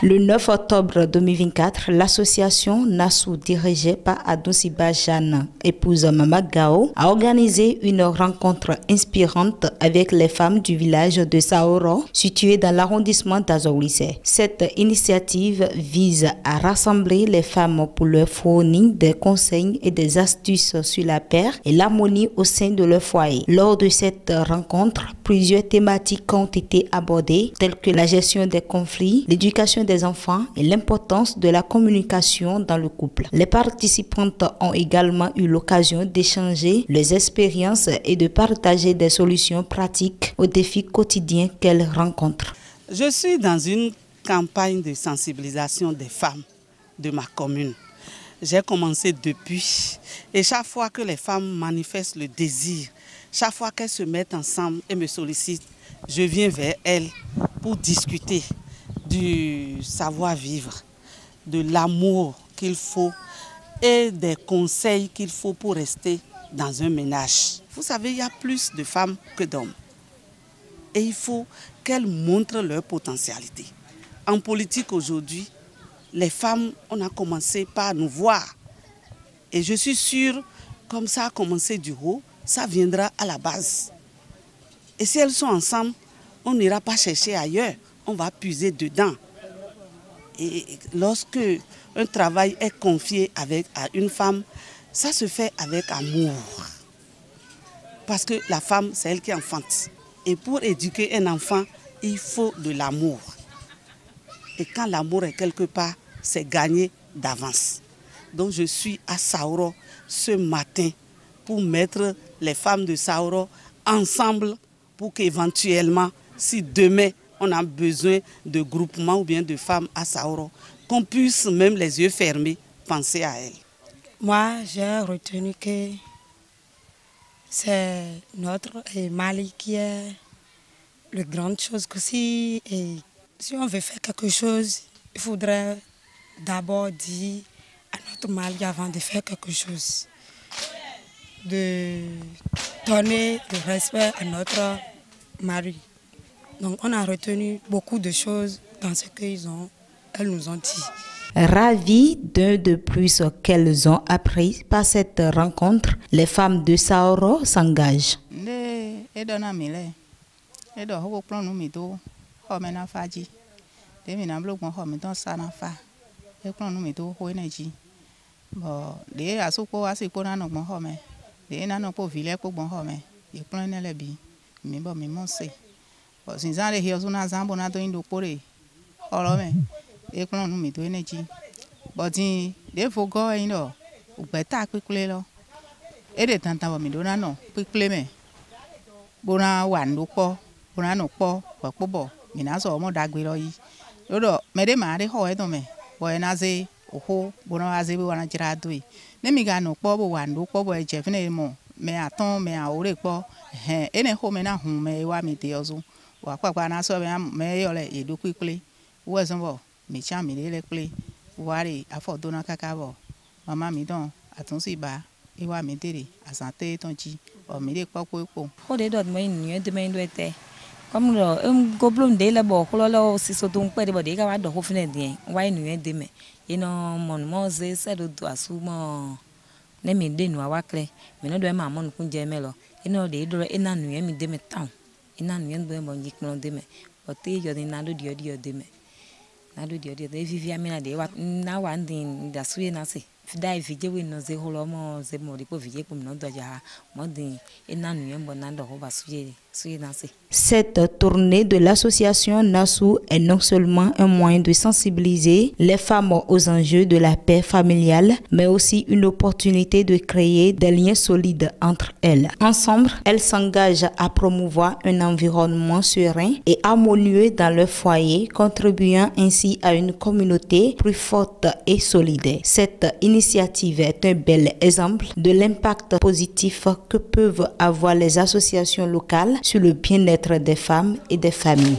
Le 9 octobre 2024, l'association Nassou, dirigée par Adoussiba Jeanne, épouse Mama Gao, a organisé une rencontre inspirante avec les femmes du village de Saoro, situé dans l'arrondissement d'Azoulissé. Cette initiative vise à rassembler les femmes pour leur fournir des conseils et des astuces sur la paix et l'harmonie au sein de leur foyer. Lors de cette rencontre, plusieurs thématiques ont été abordées, telles que la gestion des conflits, l'éducation des enfants et l'importance de la communication dans le couple. Les participantes ont également eu l'occasion d'échanger leurs expériences et de partager des solutions pratiques aux défis quotidiens qu'elles rencontrent. Je suis dans une campagne de sensibilisation des femmes de ma commune. J'ai commencé depuis et chaque fois que les femmes manifestent le désir, chaque fois qu'elles se mettent ensemble et me sollicitent, je viens vers elles pour discuter du savoir-vivre, de l'amour qu'il faut et des conseils qu'il faut pour rester dans un ménage. Vous savez, il y a plus de femmes que d'hommes et il faut qu'elles montrent leur potentialité. En politique aujourd'hui, les femmes, on a commencé par nous voir et je suis sûre, comme ça a commencé du haut, ça viendra à la base. Et si elles sont ensemble, on n'ira pas chercher ailleurs. On va puiser dedans. Et lorsque un travail est confié à une femme, ça se fait avec amour. Parce que la femme, c'est elle qui enfante. Et pour éduquer un enfant, il faut de l'amour. Et quand l'amour est quelque part, c'est gagné d'avance. Donc je suis à Saoro ce matin pour mettre les femmes de Saoro ensemble pour qu'éventuellement, si demain, on a besoin de groupements ou bien de femmes à Saoro, qu'on puisse, même les yeux fermés, penser à elles. Moi, j'ai retenu que c'est notre Mali qui est la grande chose. Que si on veut faire quelque chose, il faudrait d'abord dire à notre Mali avant de faire quelque chose. De donner le respect à notre mari. Donc on a retenu beaucoup de choses dans ce qu'elles nous ont dit. Ravies d'un de plus qu'elles ont appris par cette rencontre, les femmes de Saoro s'engagent. Comme le gobelin de la boque, là, si ce donc pas de body, car de Hoffnedien, why nu deme, et non, mon mose, c'est le doigt sous mon name de Noacle, mais non de maman Kunjamelo, et non de Edra et non nu mi deme town, et non nu bon yikno deme, but they are the nado dio deme. Nado dio, they vivia de what now and in the sweet nasi. Die video in the whole almost the modipo video from Nodaja, Modin, et non nu bonando over sweet nasi. Cette tournée de l'association Nassou est non seulement un moyen de sensibiliser les femmes aux enjeux de la paix familiale, mais aussi une opportunité de créer des liens solides entre elles. Ensemble, elles s'engagent à promouvoir un environnement serein et harmonieux dans leur foyer, contribuant ainsi à une communauté plus forte et solide. Cette initiative est un bel exemple de l'impact positif que peuvent avoir les associations locales sur le bien-être des femmes et des familles.